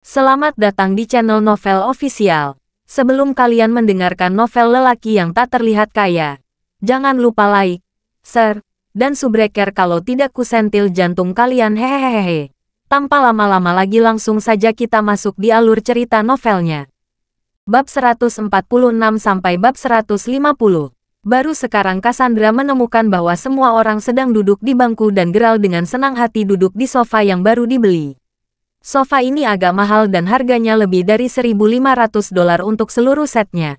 Selamat datang di channel Novel Official. Sebelum kalian mendengarkan novel lelaki yang tak terlihat kaya, jangan lupa like, share, dan subrek kalau tidak kusentil jantung kalian hehehehe. Tanpa lama-lama lagi langsung saja kita masuk di alur cerita novelnya. Bab 146 sampai bab 150. Baru sekarang Cassandra menemukan bahwa semua orang sedang duduk di bangku dan Geralt dengan senang hati duduk di sofa yang baru dibeli. Sofa ini agak mahal dan harganya lebih dari $1.500 untuk seluruh setnya.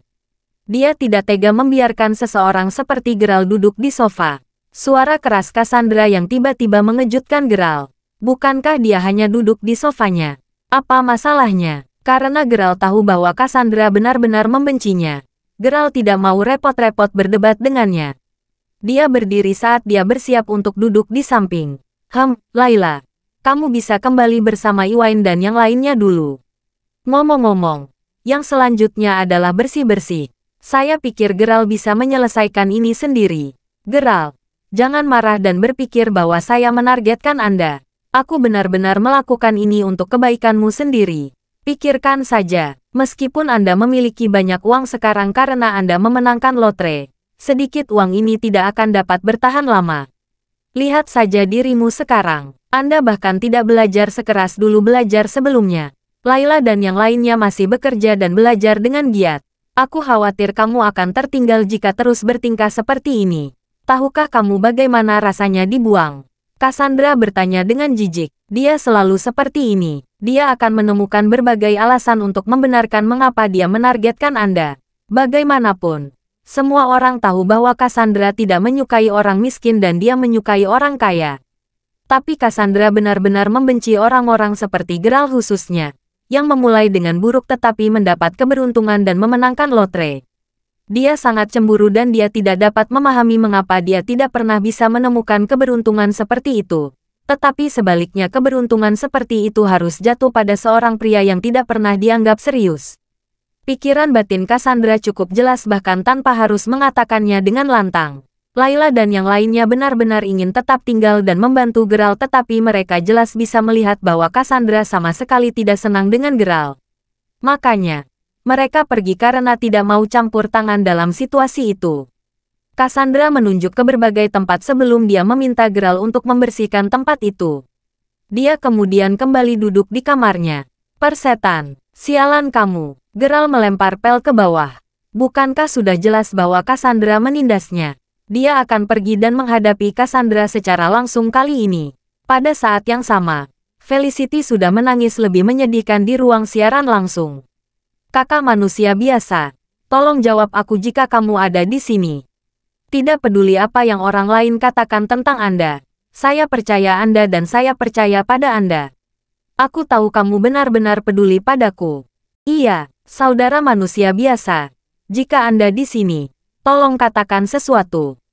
Dia tidak tega membiarkan seseorang seperti Geralt duduk di sofa. Suara keras Cassandra yang tiba-tiba mengejutkan Geralt. Bukankah dia hanya duduk di sofanya? Apa masalahnya? Karena Geralt tahu bahwa Cassandra benar-benar membencinya. Geralt tidak mau repot-repot berdebat dengannya. Dia berdiri saat dia bersiap untuk duduk di samping. Layla. Kamu bisa kembali bersama Iwain dan yang lainnya dulu. Ngomong-ngomong, yang selanjutnya adalah bersih-bersih. Saya pikir Geralt bisa menyelesaikan ini sendiri. Geralt, jangan marah dan berpikir bahwa saya menargetkan Anda. Aku benar-benar melakukan ini untuk kebaikanmu sendiri. Pikirkan saja, meskipun Anda memiliki banyak uang sekarang karena Anda memenangkan lotre, sedikit uang ini tidak akan dapat bertahan lama. Lihat saja dirimu sekarang. Anda bahkan tidak belajar sekeras dulu belajar sebelumnya. Layla dan yang lainnya masih bekerja dan belajar dengan giat. Aku khawatir kamu akan tertinggal jika terus bertingkah seperti ini. Tahukah kamu bagaimana rasanya dibuang? Cassandra bertanya dengan jijik. Dia selalu seperti ini. Dia akan menemukan berbagai alasan untuk membenarkan mengapa dia menargetkan Anda. Bagaimanapun, semua orang tahu bahwa Cassandra tidak menyukai orang miskin dan dia menyukai orang kaya. Tapi Cassandra benar-benar membenci orang-orang seperti Geralt khususnya, yang memulai dengan buruk tetapi mendapat keberuntungan dan memenangkan lotre. Dia sangat cemburu dan dia tidak dapat memahami mengapa dia tidak pernah bisa menemukan keberuntungan seperti itu. Tetapi sebaliknya keberuntungan seperti itu harus jatuh pada seorang pria yang tidak pernah dianggap serius. Pikiran batin Cassandra cukup jelas bahkan tanpa harus mengatakannya dengan lantang. Layla dan yang lainnya benar-benar ingin tetap tinggal dan membantu Geralt tetapi mereka jelas bisa melihat bahwa Cassandra sama sekali tidak senang dengan Geralt. Makanya, mereka pergi karena tidak mau campur tangan dalam situasi itu. Cassandra menunjuk ke berbagai tempat sebelum dia meminta Geralt untuk membersihkan tempat itu. Dia kemudian kembali duduk di kamarnya. Persetan, sialan kamu. Geralt melempar pel ke bawah. Bukankah sudah jelas bahwa Cassandra menindasnya? Dia akan pergi dan menghadapi Cassandra secara langsung kali ini. Pada saat yang sama, Felicity sudah menangis lebih menyedihkan di ruang siaran langsung. Kakak manusia biasa, tolong jawab aku jika kamu ada di sini. Tidak peduli apa yang orang lain katakan tentang Anda. Saya percaya Anda dan saya percaya pada Anda. Aku tahu kamu benar-benar peduli padaku. Iya, saudara manusia biasa. Jika Anda di sini, tolong katakan sesuatu.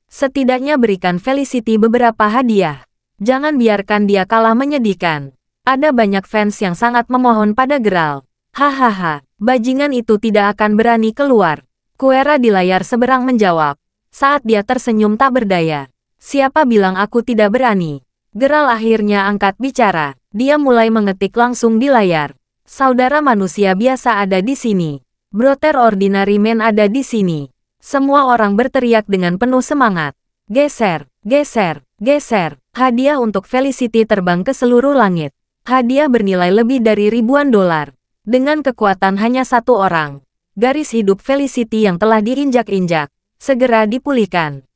Setidaknya berikan Felicity beberapa hadiah. Jangan biarkan dia kalah menyedihkan. Ada banyak fans yang sangat memohon pada Geralt. Hahaha, bajingan itu tidak akan berani keluar. Kuera di layar seberang menjawab. Saat dia tersenyum tak berdaya. Siapa bilang aku tidak berani? Geralt akhirnya angkat bicara. Dia mulai mengetik langsung di layar. Saudara manusia biasa ada di sini. Brother Ordinary Man ada di sini. Semua orang berteriak dengan penuh semangat. Geser, geser, geser. Hadiah untuk Felicity terbang ke seluruh langit. Hadiah bernilai lebih dari ribuan dolar. Dengan kekuatan hanya satu orang. Garis hidup Felicity yang telah diinjak-injak, segera dipulihkan.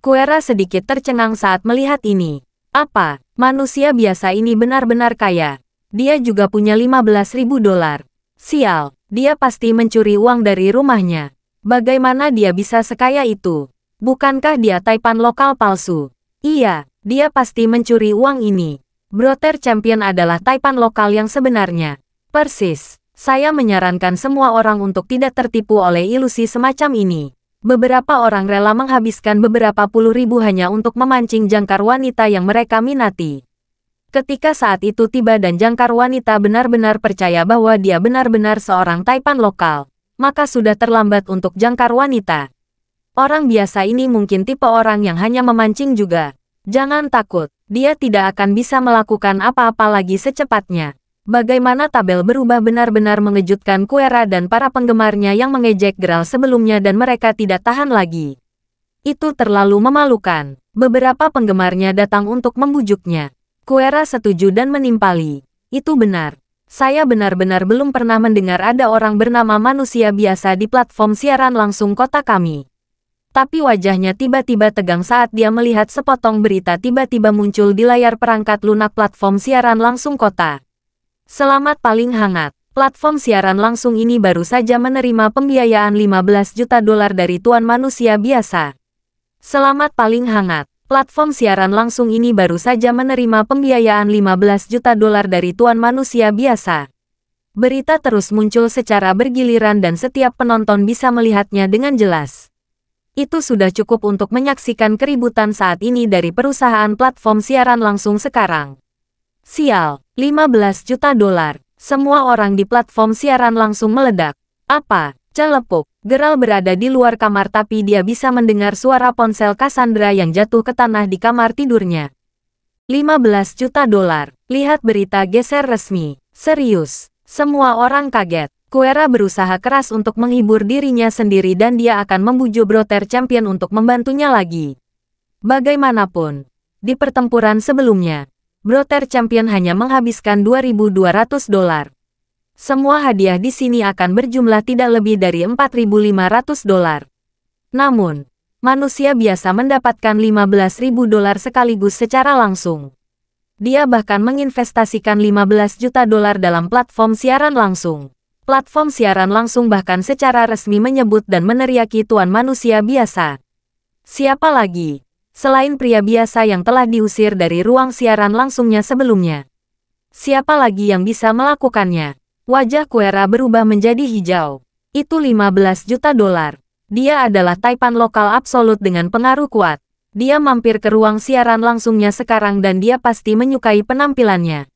Kuera sedikit tercengang saat melihat ini. Apa? Manusia biasa ini benar-benar kaya. Dia juga punya 15.000 dolar. Sial, dia pasti mencuri uang dari rumahnya. Bagaimana dia bisa sekaya itu? Bukankah dia taipan lokal palsu? Iya, dia pasti mencuri uang ini. Brother Champion adalah taipan lokal yang sebenarnya. Persis, saya menyarankan semua orang untuk tidak tertipu oleh ilusi semacam ini. Beberapa orang rela menghabiskan beberapa puluh ribu hanya untuk memancing jangkar wanita yang mereka minati. Ketika saat itu tiba dan jangkar wanita benar-benar percaya bahwa dia benar-benar seorang taipan lokal, maka sudah terlambat untuk jangkar wanita. Orang biasa ini mungkin tipe orang yang hanya memancing juga. Jangan takut, dia tidak akan bisa melakukan apa-apa lagi secepatnya. Bagaimana tabel berubah benar-benar mengejutkan Kuera dan para penggemarnya yang mengejek Geralt sebelumnya dan mereka tidak tahan lagi. Itu terlalu memalukan. Beberapa penggemarnya datang untuk membujuknya. Kuera setuju dan menimpali. Itu benar. Saya benar-benar belum pernah mendengar ada orang bernama manusia biasa di platform siaran langsung kota kami. Tapi wajahnya tiba-tiba tegang saat dia melihat sepotong berita tiba-tiba muncul di layar perangkat lunak platform siaran langsung kota. Selamat paling hangat. Platform siaran langsung ini baru saja menerima pembiayaan 15 juta dolar dari Tuan Manusia Biasa. Selamat paling hangat. Platform siaran langsung ini baru saja menerima pembiayaan 15 juta dolar dari Tuan Manusia Biasa. Berita terus muncul secara bergiliran dan setiap penonton bisa melihatnya dengan jelas. Itu sudah cukup untuk menyaksikan keributan saat ini dari perusahaan platform siaran langsung sekarang. Sial, 15 juta dolar. Semua orang di platform siaran langsung meledak. Apa? Celepuk. Geralt berada di luar kamar tapi dia bisa mendengar suara ponsel Cassandra yang jatuh ke tanah di kamar tidurnya. 15 juta dolar. Lihat berita geser resmi. Serius. Semua orang kaget. Kuera berusaha keras untuk menghibur dirinya sendiri dan dia akan membujuk Brother Champion untuk membantunya lagi. Bagaimanapun, di pertempuran sebelumnya, Brother Champion hanya menghabiskan 2.200 dolar. Semua hadiah di sini akan berjumlah tidak lebih dari 4.500 dolar. Namun, manusia biasa mendapatkan 15.000 dolar sekaligus secara langsung. Dia bahkan menginvestasikan 15 juta dolar dalam platform siaran langsung. Platform siaran langsung bahkan secara resmi menyebut dan meneriaki Tuan Manusia Biasa. Siapa lagi? Selain pria biasa yang telah diusir dari ruang siaran langsungnya sebelumnya. Siapa lagi yang bisa melakukannya? Wajah Kuera berubah menjadi hijau. Itu 15 juta dolar. Dia adalah taipan lokal absolut dengan pengaruh kuat. Dia mampir ke ruang siaran langsungnya sekarang dan dia pasti menyukai penampilannya.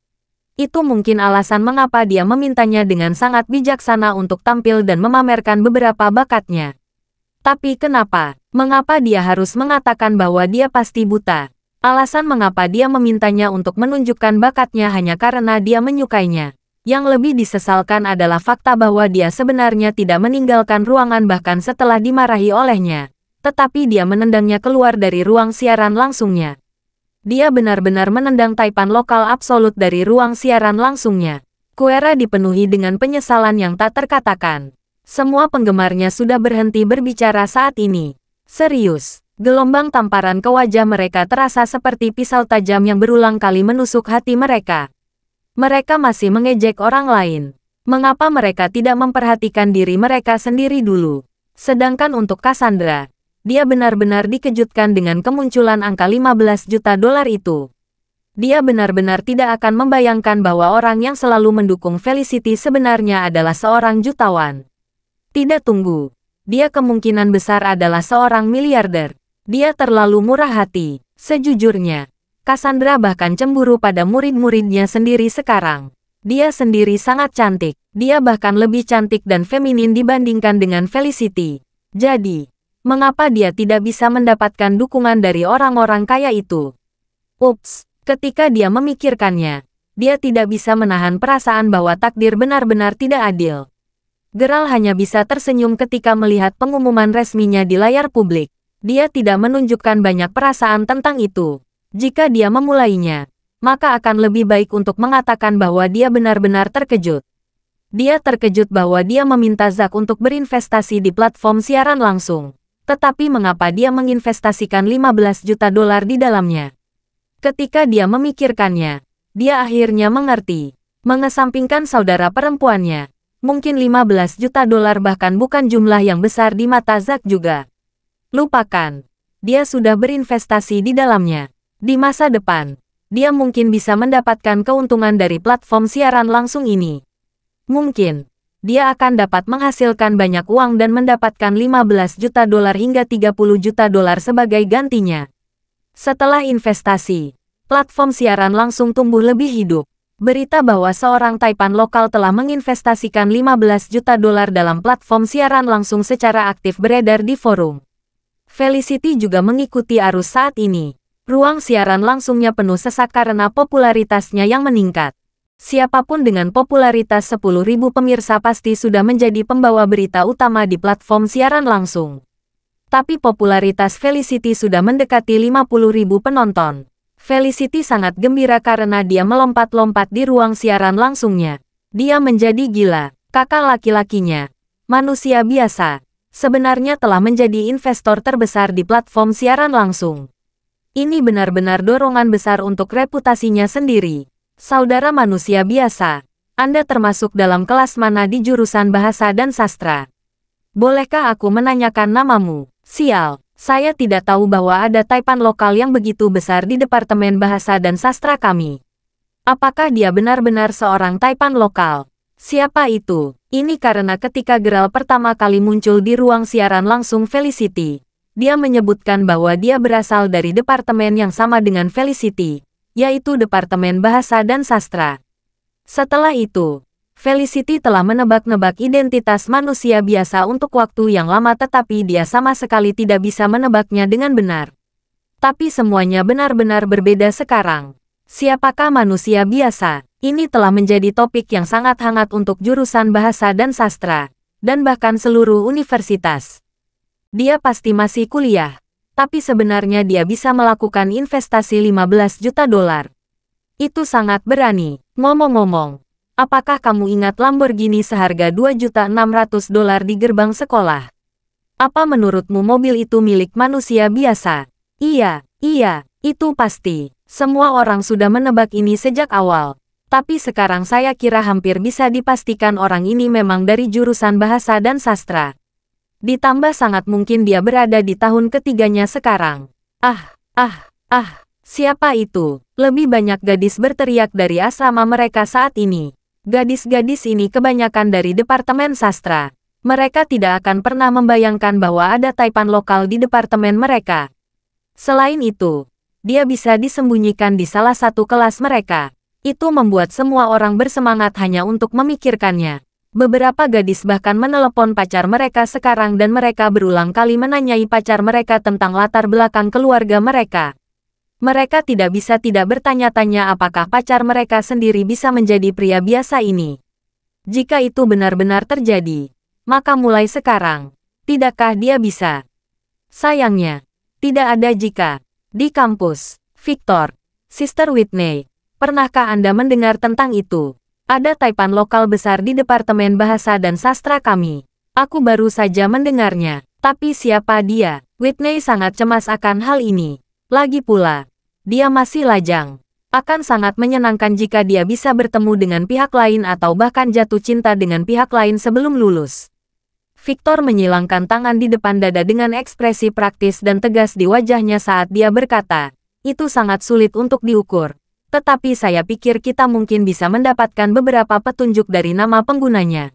Itu mungkin alasan mengapa dia memintanya dengan sangat bijaksana untuk tampil dan memamerkan beberapa bakatnya. Tapi kenapa? Mengapa dia harus mengatakan bahwa dia pasti buta? Alasan mengapa dia memintanya untuk menunjukkan bakatnya hanya karena dia menyukainya. Yang lebih disesalkan adalah fakta bahwa dia sebenarnya tidak meninggalkan ruangan bahkan setelah dimarahi olehnya. Tetapi dia menendangnya keluar dari ruang siaran langsungnya. Dia benar-benar menendang taipan lokal absolut dari ruang siaran langsungnya. Kuera dipenuhi dengan penyesalan yang tak terkatakan. Semua penggemarnya sudah berhenti berbicara saat ini. Serius, gelombang tamparan ke wajah mereka terasa seperti pisau tajam yang berulang kali menusuk hati mereka. Mereka masih mengejek orang lain. Mengapa mereka tidak memperhatikan diri mereka sendiri dulu? Sedangkan untuk Cassandra, dia benar-benar dikejutkan dengan kemunculan angka 15 juta dolar itu. Dia benar-benar tidak akan membayangkan bahwa orang yang selalu mendukung Felicity sebenarnya adalah seorang jutawan. Tidak tunggu. Dia kemungkinan besar adalah seorang miliarder. Dia terlalu murah hati. Sejujurnya, Cassandra bahkan cemburu pada murid-muridnya sendiri sekarang. Dia sendiri sangat cantik. Dia bahkan lebih cantik dan feminin dibandingkan dengan Felicity. Jadi, mengapa dia tidak bisa mendapatkan dukungan dari orang-orang kaya itu? Ups, ketika dia memikirkannya, dia tidak bisa menahan perasaan bahwa takdir benar-benar tidak adil. Geralt hanya bisa tersenyum ketika melihat pengumuman resminya di layar publik. Dia tidak menunjukkan banyak perasaan tentang itu. Jika dia memulainya, maka akan lebih baik untuk mengatakan bahwa dia benar-benar terkejut. Dia terkejut bahwa dia meminta Zack untuk berinvestasi di platform siaran langsung. Tetapi mengapa dia menginvestasikan 15 juta dolar di dalamnya? Ketika dia memikirkannya, dia akhirnya mengerti. Mengesampingkan saudara perempuannya, mungkin 15 juta dolar bahkan bukan jumlah yang besar di mata Zack juga. Lupakan. Dia sudah berinvestasi di dalamnya. Di masa depan, dia mungkin bisa mendapatkan keuntungan dari platform siaran langsung ini. Mungkin, dia akan dapat menghasilkan banyak uang dan mendapatkan 15 juta dolar hingga 30 juta dolar sebagai gantinya. Setelah investasi, platform siaran langsung tumbuh lebih hidup. Berita bahwa seorang taipan lokal telah menginvestasikan 15 juta dolar dalam platform siaran langsung secara aktif beredar di forum. Felicity juga mengikuti arus saat ini. Ruang siaran langsungnya penuh sesak karena popularitasnya yang meningkat. Siapapun dengan popularitas 10.000 pemirsa pasti sudah menjadi pembawa berita utama di platform siaran langsung. Tapi popularitas Felicity sudah mendekati 50.000 penonton. Felicity sangat gembira karena dia melompat-lompat di ruang siaran langsungnya. Dia menjadi gila. Kakak laki-lakinya, manusia biasa, sebenarnya telah menjadi investor terbesar di platform siaran langsung. Ini benar-benar dorongan besar untuk reputasinya sendiri. Saudara manusia biasa, Anda termasuk dalam kelas mana di jurusan bahasa dan sastra? Bolehkah aku menanyakan namamu? Sial, saya tidak tahu bahwa ada taipan lokal yang begitu besar di Departemen Bahasa dan Sastra kami. Apakah dia benar-benar seorang taipan lokal? Siapa itu? Ini karena ketika Gerald pertama kali muncul di ruang siaran langsung Felicity, dia menyebutkan bahwa dia berasal dari departemen yang sama dengan Felicity, yaitu Departemen Bahasa dan Sastra. Setelah itu, Felicity telah menebak-nebak identitas manusia biasa untuk waktu yang lama tetapi dia sama sekali tidak bisa menebaknya dengan benar. Tapi semuanya benar-benar berbeda sekarang. Siapakah manusia biasa? Ini telah menjadi topik yang sangat hangat untuk jurusan bahasa dan sastra, dan bahkan seluruh universitas. Dia pasti masih kuliah. Tapi sebenarnya dia bisa melakukan investasi 15 juta dolar. Itu sangat berani. Ngomong-ngomong, apakah kamu ingat Lamborghini seharga 2.600.000 dolar di gerbang sekolah? Apa menurutmu mobil itu milik manusia biasa? Iya, itu pasti. Semua orang sudah menebak ini sejak awal. Tapi sekarang saya kira hampir bisa dipastikan orang ini memang dari jurusan bahasa dan sastra. Ditambah sangat mungkin dia berada di tahun ketiganya sekarang. Siapa itu? Lebih banyak gadis berteriak dari asrama mereka saat ini. Gadis-gadis ini kebanyakan dari Departemen Sastra. Mereka tidak akan pernah membayangkan bahwa ada taipan lokal di departemen mereka. Selain itu, dia bisa disembunyikan di salah satu kelas mereka. Itu membuat semua orang bersemangat hanya untuk memikirkannya. Beberapa gadis bahkan menelepon pacar mereka sekarang dan mereka berulang kali menanyai pacar mereka tentang latar belakang keluarga mereka. Mereka tidak bisa tidak bertanya-tanya apakah pacar mereka sendiri bisa menjadi pria biasa ini. Jika itu benar-benar terjadi, maka mulai sekarang, tidakkah dia bisa? Sayangnya, tidak ada jika. Di kampus, Victor, Sister Whitney, pernahkah Anda mendengar tentang itu? Ada taipan lokal besar di Departemen Bahasa dan Sastra kami. Aku baru saja mendengarnya. Tapi siapa dia? Whitney sangat cemas akan hal ini. Lagi pula, dia masih lajang. Akan sangat menyenangkan jika dia bisa bertemu dengan pihak lain atau bahkan jatuh cinta dengan pihak lain sebelum lulus. Victor menyilangkan tangan di depan dada dengan ekspresi praktis dan tegas di wajahnya saat dia berkata, itu sangat sulit untuk diukur. Tetapi saya pikir kita mungkin bisa mendapatkan beberapa petunjuk dari nama penggunanya.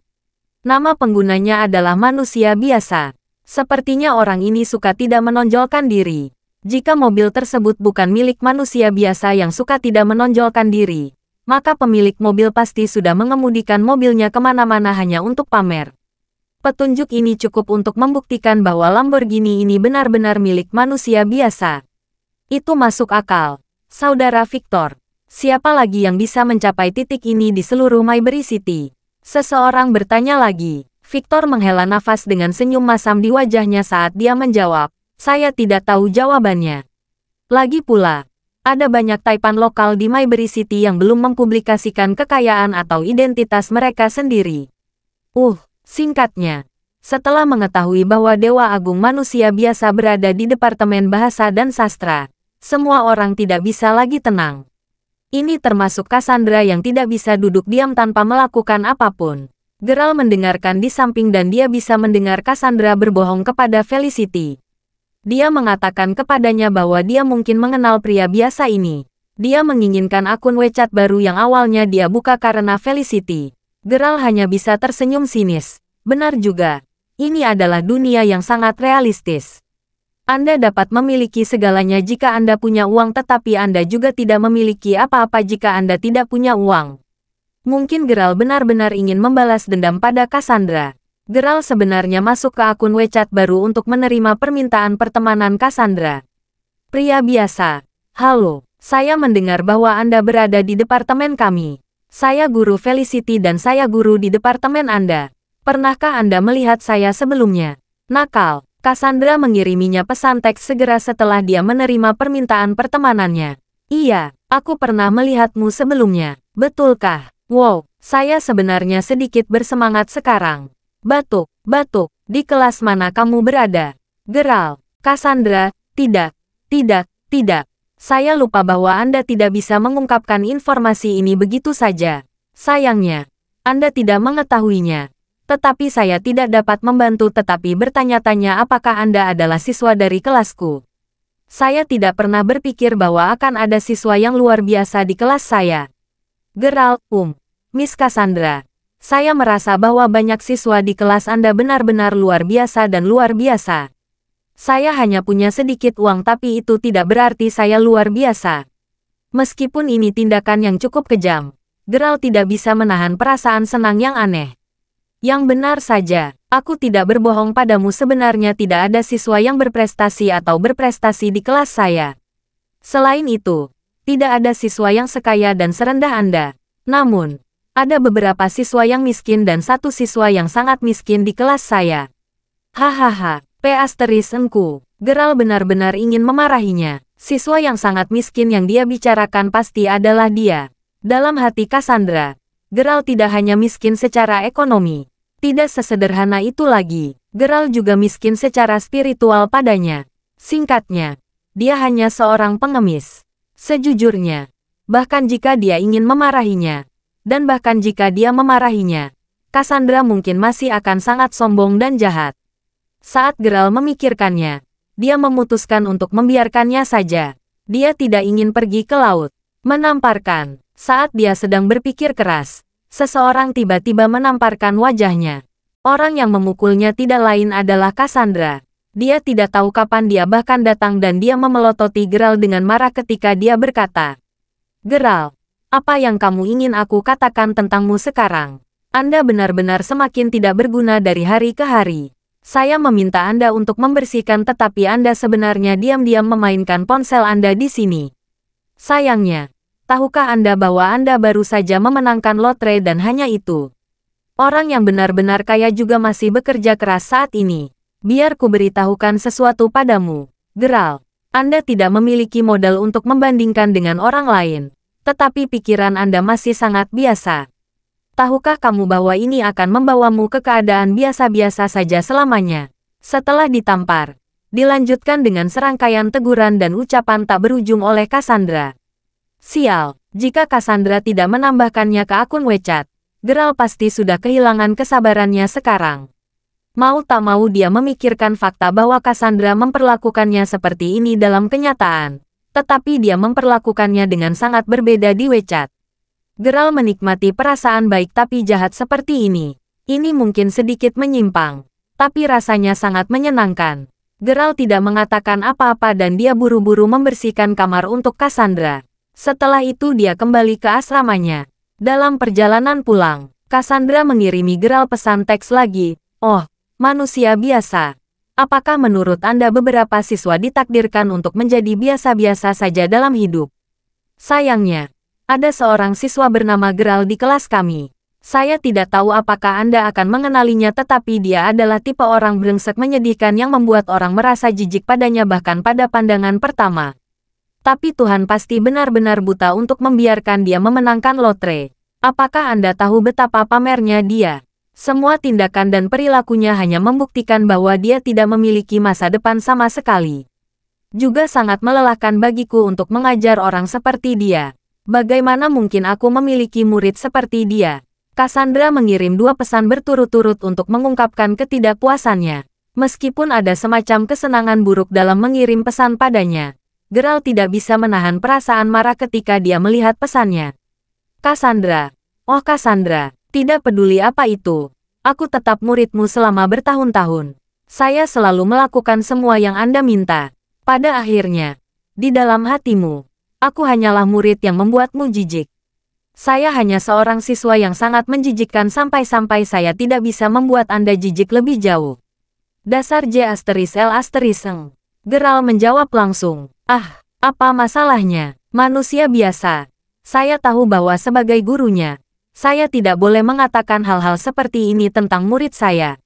Nama penggunanya adalah manusia biasa. Sepertinya orang ini suka tidak menonjolkan diri. Jika mobil tersebut bukan milik manusia biasa yang suka tidak menonjolkan diri, maka pemilik mobil pasti sudah mengemudikan mobilnya kemana-mana hanya untuk pamer. Petunjuk ini cukup untuk membuktikan bahwa Lamborghini ini benar-benar milik manusia biasa. Itu masuk akal, Saudara Victor. Siapa lagi yang bisa mencapai titik ini di seluruh Mayberry City? Seseorang bertanya lagi. Victor menghela nafas dengan senyum masam di wajahnya saat dia menjawab, saya tidak tahu jawabannya. Lagi pula, ada banyak taipan lokal di Mayberry City yang belum mempublikasikan kekayaan atau identitas mereka sendiri. Singkatnya, setelah mengetahui bahwa Dewa Agung manusia biasa berada di Departemen Bahasa dan Sastra, semua orang tidak bisa lagi tenang. Ini termasuk Cassandra yang tidak bisa duduk diam tanpa melakukan apapun. Gerald mendengarkan di samping dan dia bisa mendengar Cassandra berbohong kepada Felicity. Dia mengatakan kepadanya bahwa dia mungkin mengenal pria biasa ini. Dia menginginkan akun WeChat baru yang awalnya dia buka karena Felicity. Gerald hanya bisa tersenyum sinis. Benar juga. Ini adalah dunia yang sangat realistis. Anda dapat memiliki segalanya jika Anda punya uang tetapi Anda juga tidak memiliki apa-apa jika Anda tidak punya uang. Mungkin Gerald benar-benar ingin membalas dendam pada Cassandra. Gerald sebenarnya masuk ke akun WeChat baru untuk menerima permintaan pertemanan Cassandra. Pria biasa. Halo, saya mendengar bahwa Anda berada di departemen kami. Saya guru Felicity dan saya guru di departemen Anda. Pernahkah Anda melihat saya sebelumnya? Nakal. Cassandra mengiriminya pesan teks segera setelah dia menerima permintaan pertemanannya. Iya, aku pernah melihatmu sebelumnya. Betulkah? Wow, saya sebenarnya sedikit bersemangat sekarang. Batuk, batuk, di kelas mana kamu berada? Geral. Cassandra, tidak, tidak. Saya lupa bahwa Anda tidak bisa mengungkapkan informasi ini begitu saja. Sayangnya, Anda tidak mengetahuinya. Tetapi saya tidak dapat membantu tetapi bertanya-tanya apakah Anda adalah siswa dari kelasku. Saya tidak pernah berpikir bahwa akan ada siswa yang luar biasa di kelas saya. Geral, Miss Cassandra. Saya merasa bahwa banyak siswa di kelas Anda benar-benar luar biasa dan luar biasa. Saya hanya punya sedikit uang tapi itu tidak berarti saya luar biasa. Meskipun ini tindakan yang cukup kejam, Geral tidak bisa menahan perasaan senang yang aneh. Yang benar saja, aku tidak berbohong padamu sebenarnya tidak ada siswa yang berprestasi atau berprestasi di kelas saya. Selain itu, tidak ada siswa yang sekaya dan serendah Anda. Namun, ada beberapa siswa yang miskin dan satu siswa yang sangat miskin di kelas saya. Hahaha. Enku. Geral benar-benar ingin memarahinya. Siswa yang sangat miskin yang dia bicarakan pasti adalah dia. Dalam hati Cassandra, Geral tidak hanya miskin secara ekonomi. Tidak sesederhana itu lagi. Geral juga miskin secara spiritual padanya. Singkatnya, dia hanya seorang pengemis. Sejujurnya, bahkan jika dia ingin memarahinya, dan bahkan jika dia memarahinya, Cassandra mungkin masih akan sangat sombong dan jahat. Saat Geral memikirkannya, dia memutuskan untuk membiarkannya saja. Dia tidak ingin pergi ke laut. Menamparkan. Saat dia sedang berpikir keras, seseorang tiba-tiba menamparkan wajahnya. Orang yang memukulnya tidak lain adalah Cassandra. Dia tidak tahu kapan dia bahkan datang dan dia memelototi Geral dengan marah ketika dia berkata, "Geral, apa yang kamu ingin aku katakan tentangmu sekarang? Anda benar-benar semakin tidak berguna dari hari ke hari. Saya meminta Anda untuk membersihkan tetapi Anda sebenarnya diam-diam memainkan ponsel Anda di sini. Sayangnya, tahukah Anda bahwa Anda baru saja memenangkan lotre dan hanya itu? Orang yang benar-benar kaya juga masih bekerja keras saat ini. Biar ku beritahukan sesuatu padamu, Geral. Anda tidak memiliki modal untuk membandingkan dengan orang lain. Tetapi pikiran Anda masih sangat biasa. Tahukah kamu bahwa ini akan membawamu ke keadaan biasa-biasa saja selamanya? Setelah ditampar, dilanjutkan dengan serangkaian teguran dan ucapan tak berujung oleh Cassandra. Sial, jika Cassandra tidak menambahkannya ke akun WeChat, Geral pasti sudah kehilangan kesabarannya sekarang. Mau tak mau dia memikirkan fakta bahwa Cassandra memperlakukannya seperti ini dalam kenyataan, tetapi dia memperlakukannya dengan sangat berbeda di WeChat. Geral menikmati perasaan baik tapi jahat seperti ini. Ini mungkin sedikit menyimpang, tapi rasanya sangat menyenangkan. Geral tidak mengatakan apa-apa dan dia buru-buru membersihkan kamar untuk Cassandra. Setelah itu dia kembali ke asramanya. Dalam perjalanan pulang, Cassandra mengirimi Geral pesan teks lagi. "Oh, manusia biasa. Apakah menurut Anda beberapa siswa ditakdirkan untuk menjadi biasa-biasa saja dalam hidup? Sayangnya, ada seorang siswa bernama Geral di kelas kami. Saya tidak tahu apakah Anda akan mengenalinya tetapi dia adalah tipe orang brengsek menyedihkan yang membuat orang merasa jijik padanya bahkan pada pandangan pertama. Tapi Tuhan pasti benar-benar buta untuk membiarkan dia memenangkan lotre. Apakah Anda tahu betapa pamernya dia? Semua tindakan dan perilakunya hanya membuktikan bahwa dia tidak memiliki masa depan sama sekali. Juga sangat melelahkan bagiku untuk mengajar orang seperti dia. Bagaimana mungkin aku memiliki murid seperti dia?" Cassandra mengirim 2 pesan berturut-turut untuk mengungkapkan ketidakpuasannya. Meskipun ada semacam kesenangan buruk dalam mengirim pesan padanya, Geral tidak bisa menahan perasaan marah ketika dia melihat pesannya. "Cassandra, oh Cassandra, tidak peduli apa itu. Aku tetap muridmu selama bertahun-tahun. Saya selalu melakukan semua yang Anda minta. Pada akhirnya, di dalam hatimu, aku hanyalah murid yang membuatmu jijik. Saya hanya seorang siswa yang sangat menjijikkan sampai-sampai saya tidak bisa membuat Anda jijik lebih jauh." Dasar J*L*. Geral menjawab langsung. "Ah, apa masalahnya? Manusia biasa. Saya tahu bahwa sebagai gurunya, saya tidak boleh mengatakan hal-hal seperti ini tentang murid saya.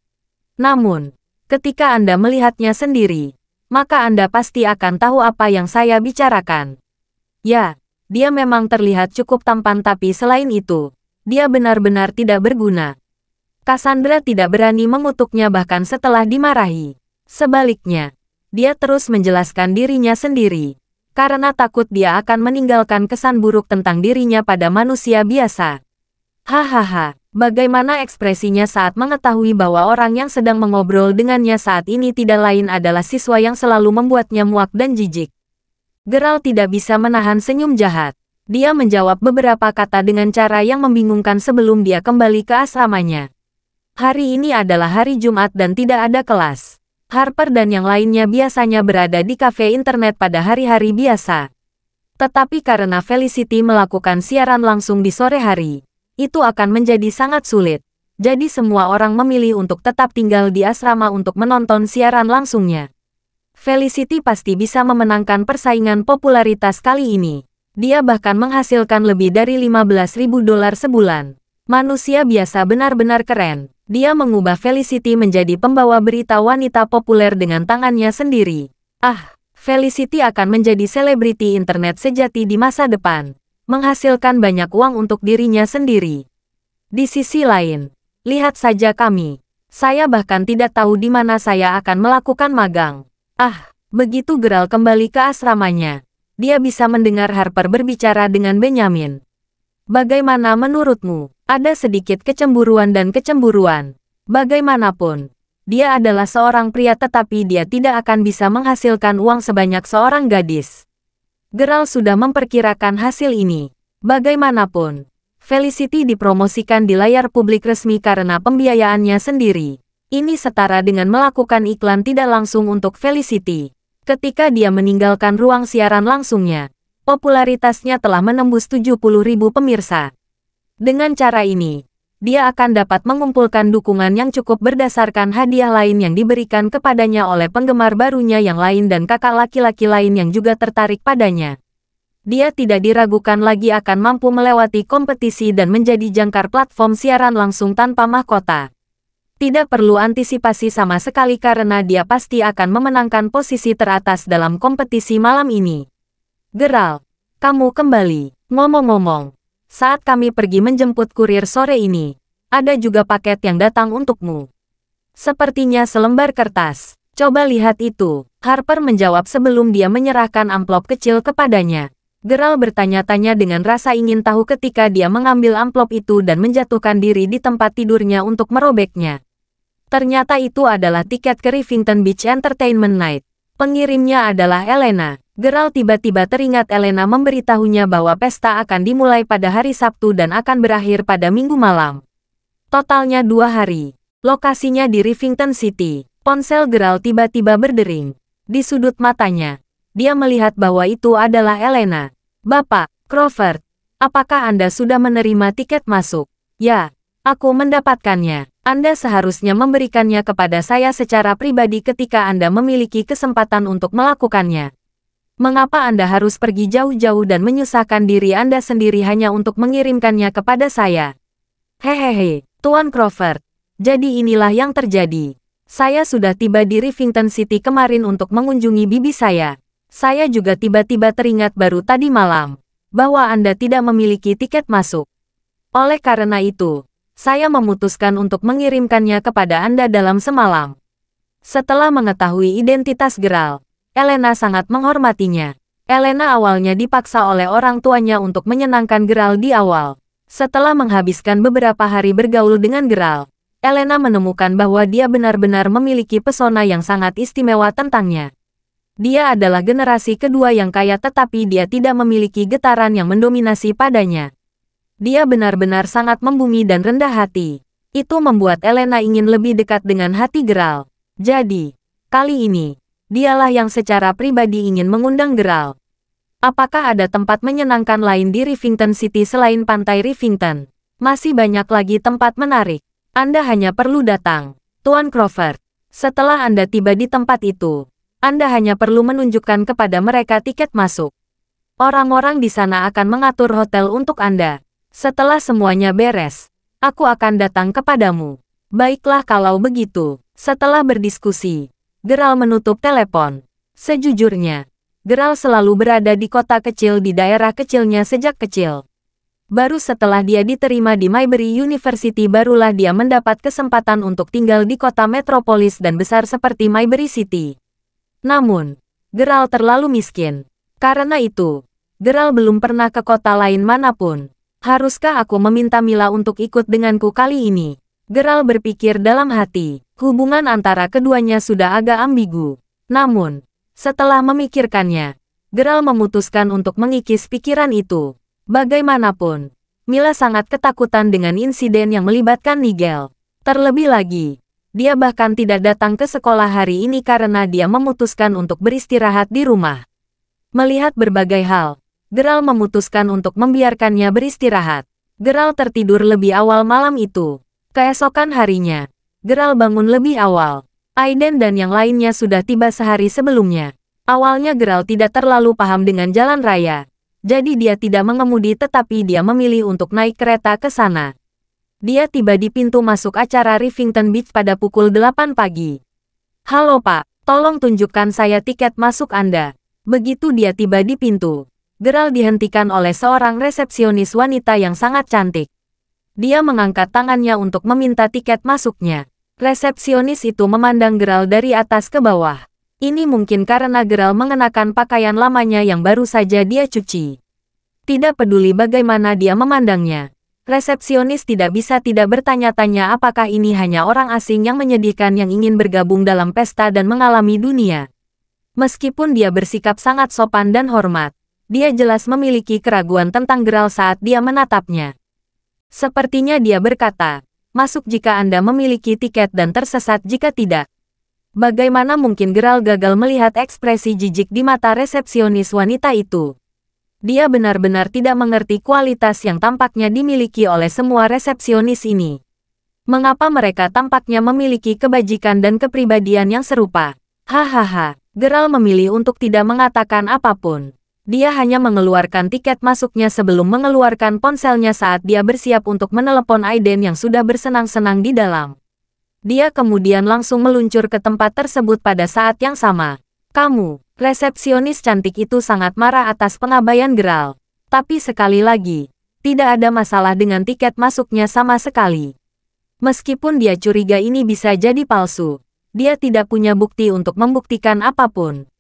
Namun, ketika Anda melihatnya sendiri, maka Anda pasti akan tahu apa yang saya bicarakan. Ya, dia memang terlihat cukup tampan tapi selain itu, dia benar-benar tidak berguna. Cassandra tidak berani mengutuknya bahkan setelah dimarahi. Sebaliknya, dia terus menjelaskan dirinya sendiri, karena takut dia akan meninggalkan kesan buruk tentang dirinya pada manusia biasa. Hahaha, bagaimana ekspresinya saat mengetahui bahwa orang yang sedang mengobrol dengannya saat ini tidak lain adalah siswa yang selalu membuatnya muak dan jijik. Geralt tidak bisa menahan senyum jahat. Dia menjawab beberapa kata dengan cara yang membingungkan sebelum dia kembali ke asramanya. Hari ini adalah hari Jumat dan tidak ada kelas. Harper dan yang lainnya biasanya berada di kafe internet pada hari-hari biasa. Tetapi karena Felicity melakukan siaran langsung di sore hari, itu akan menjadi sangat sulit. Jadi semua orang memilih untuk tetap tinggal di asrama untuk menonton siaran langsungnya. Felicity pasti bisa memenangkan persaingan popularitas kali ini. Dia bahkan menghasilkan lebih dari $15.000 sebulan. Manusia biasa benar-benar keren. Dia mengubah Felicity menjadi pembawa berita wanita populer dengan tangannya sendiri. Felicity akan menjadi selebriti internet sejati di masa depan, menghasilkan banyak uang untuk dirinya sendiri. Di sisi lain, lihat saja kami. Saya bahkan tidak tahu di mana saya akan melakukan magang. Begitu Geralt kembali ke asramanya, dia bisa mendengar Harper berbicara dengan Benjamin. Bagaimana menurutmu? Ada sedikit kecemburuan dan kecemburuan. Bagaimanapun, dia adalah seorang pria tetapi dia tidak akan bisa menghasilkan uang sebanyak seorang gadis. Geralt sudah memperkirakan hasil ini. Bagaimanapun, Felicity dipromosikan di layar publik resmi karena pembiayaannya sendiri. Ini setara dengan melakukan iklan tidak langsung untuk Felicity. Ketika dia meninggalkan ruang siaran langsungnya, popularitasnya telah menembus 70.000 pemirsa. Dengan cara ini, dia akan dapat mengumpulkan dukungan yang cukup berdasarkan hadiah lain yang diberikan kepadanya oleh penggemar barunya yang lain dan kakak laki-laki lain yang juga tertarik padanya. Dia tidak diragukan lagi akan mampu melewati kompetisi dan menjadi jangkar platform siaran langsung tanpa mahkota. Tidak perlu antisipasi sama sekali karena dia pasti akan memenangkan posisi teratas dalam kompetisi malam ini. Geralt, kamu kembali. Ngomong-ngomong, saat kami pergi menjemput kurir sore ini, ada juga paket yang datang untukmu. Sepertinya selembar kertas. Coba lihat itu. Harper menjawab sebelum dia menyerahkan amplop kecil kepadanya. Geralt bertanya-tanya dengan rasa ingin tahu ketika dia mengambil amplop itu dan menjatuhkan diri di tempat tidurnya untuk merobeknya. Ternyata itu adalah tiket ke Rivington Beach Entertainment Night. Pengirimnya adalah Elena. Geralt tiba-tiba teringat Elena memberitahunya bahwa pesta akan dimulai pada hari Sabtu dan akan berakhir pada Minggu malam. Totalnya 2 hari. Lokasinya di Rivington City. Ponsel Geralt tiba-tiba berdering. Di sudut matanya, dia melihat bahwa itu adalah Elena. Bapak, Crawford, apakah Anda sudah menerima tiket masuk? Ya, aku mendapatkannya. Anda seharusnya memberikannya kepada saya secara pribadi ketika Anda memiliki kesempatan untuk melakukannya. Mengapa Anda harus pergi jauh-jauh dan menyusahkan diri Anda sendiri hanya untuk mengirimkannya kepada saya? Hehehe, Tuan Crawford. Jadi inilah yang terjadi. Saya sudah tiba di Rivington City kemarin untuk mengunjungi bibi saya. Saya juga tiba-tiba teringat baru tadi malam bahwa Anda tidak memiliki tiket masuk. Oleh karena itu, saya memutuskan untuk mengirimkannya kepada Anda dalam semalam. Setelah mengetahui identitas Geralt, Elena sangat menghormatinya. Elena awalnya dipaksa oleh orang tuanya untuk menyenangkan Geralt di awal. Setelah menghabiskan beberapa hari bergaul dengan Geralt, Elena menemukan bahwa dia benar-benar memiliki pesona yang sangat istimewa tentangnya. Dia adalah generasi kedua yang kaya tetapi dia tidak memiliki getaran yang mendominasi padanya. Dia benar-benar sangat membumi dan rendah hati. Itu membuat Elena ingin lebih dekat dengan hati Geralt. Jadi, kali ini, dialah yang secara pribadi ingin mengundang Geralt. Apakah ada tempat menyenangkan lain di Rivington City selain pantai Rivington? Masih banyak lagi tempat menarik. Anda hanya perlu datang, Tuan Crawford. Setelah Anda tiba di tempat itu, Anda hanya perlu menunjukkan kepada mereka tiket masuk. Orang-orang di sana akan mengatur hotel untuk Anda. Setelah semuanya beres, aku akan datang kepadamu. Baiklah kalau begitu. Setelah berdiskusi, Geralt menutup telepon. Sejujurnya, Geralt selalu berada di kota kecil di daerah kecilnya sejak kecil. Baru setelah dia diterima di Maybury University barulah dia mendapat kesempatan untuk tinggal di kota metropolis dan besar seperti Maybury City. Namun, Geralt terlalu miskin. Karena itu, Geralt belum pernah ke kota lain manapun. Haruskah aku meminta Mila untuk ikut denganku kali ini? Geralt berpikir dalam hati. Hubungan antara keduanya sudah agak ambigu. Namun, setelah memikirkannya, Geralt memutuskan untuk mengikis pikiran itu. Bagaimanapun, Mila sangat ketakutan dengan insiden yang melibatkan Nigel. Terlebih lagi, dia bahkan tidak datang ke sekolah hari ini karena dia memutuskan untuk beristirahat di rumah. Melihat berbagai hal, Geralt memutuskan untuk membiarkannya beristirahat. Geralt tertidur lebih awal malam itu. Keesokan harinya, Geralt bangun lebih awal. Aiden dan yang lainnya sudah tiba sehari sebelumnya. Awalnya Geralt tidak terlalu paham dengan jalan raya. Jadi dia tidak mengemudi tetapi dia memilih untuk naik kereta ke sana. Dia tiba di pintu masuk acara Rivington Beach pada pukul 8 pagi. "Halo Pak, tolong tunjukkan saya tiket masuk Anda." Begitu dia tiba di pintu, Geralt dihentikan oleh seorang resepsionis wanita yang sangat cantik. Dia mengangkat tangannya untuk meminta tiket masuknya. Resepsionis itu memandang Geralt dari atas ke bawah. Ini mungkin karena Geralt mengenakan pakaian lamanya yang baru saja dia cuci. Tidak peduli bagaimana dia memandangnya, resepsionis tidak bisa tidak bertanya-tanya apakah ini hanya orang asing yang menyedihkan yang ingin bergabung dalam pesta dan mengalami dunia. Meskipun dia bersikap sangat sopan dan hormat, dia jelas memiliki keraguan tentang Geralt saat dia menatapnya. Sepertinya dia berkata, "Masuk jika Anda memiliki tiket dan tersesat jika tidak." Bagaimana mungkin Geralt gagal melihat ekspresi jijik di mata resepsionis wanita itu? Dia benar-benar tidak mengerti kualitas yang tampaknya dimiliki oleh semua resepsionis ini. Mengapa mereka tampaknya memiliki kebajikan dan kepribadian yang serupa? Hahaha, Geralt memilih untuk tidak mengatakan apapun. Dia hanya mengeluarkan tiket masuknya sebelum mengeluarkan ponselnya saat dia bersiap untuk menelepon Aiden yang sudah bersenang-senang di dalam. Dia kemudian langsung meluncur ke tempat tersebut pada saat yang sama. "Kamu," resepsionis cantik itu sangat marah atas pengabaian Geralt. Tapi sekali lagi, tidak ada masalah dengan tiket masuknya sama sekali. Meskipun dia curiga ini bisa jadi palsu, dia tidak punya bukti untuk membuktikan apapun.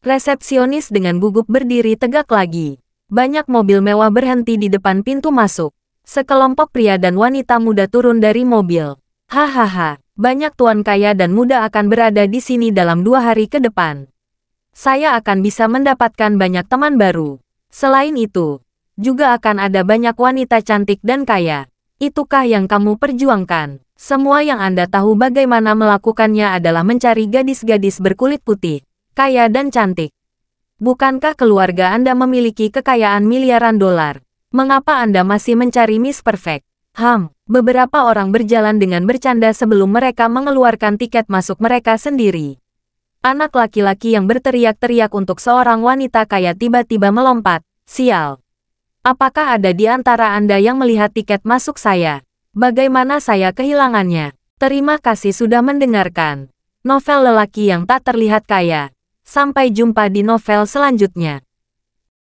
Resepsionis dengan gugup berdiri tegak lagi. Banyak mobil mewah berhenti di depan pintu masuk. Sekelompok pria dan wanita muda turun dari mobil. Hahaha, banyak tuan kaya dan muda akan berada di sini dalam 2 hari ke depan. Saya akan bisa mendapatkan banyak teman baru. Selain itu, juga akan ada banyak wanita cantik dan kaya. Itukah yang kamu perjuangkan? Semua yang Anda tahu bagaimana melakukannya adalah mencari gadis-gadis berkulit putih, kaya dan cantik. Bukankah keluarga Anda memiliki kekayaan miliaran dolar? Mengapa Anda masih mencari Miss Perfect? Beberapa orang berjalan dengan bercanda sebelum mereka mengeluarkan tiket masuk mereka sendiri. Anak laki-laki yang berteriak-teriak untuk seorang wanita kaya tiba-tiba melompat. "Sial! Apakah ada di antara Anda yang melihat tiket masuk saya? Bagaimana saya kehilangannya?" Terima kasih sudah mendengarkan novel lelaki yang tak terlihat kaya. Sampai jumpa di novel selanjutnya.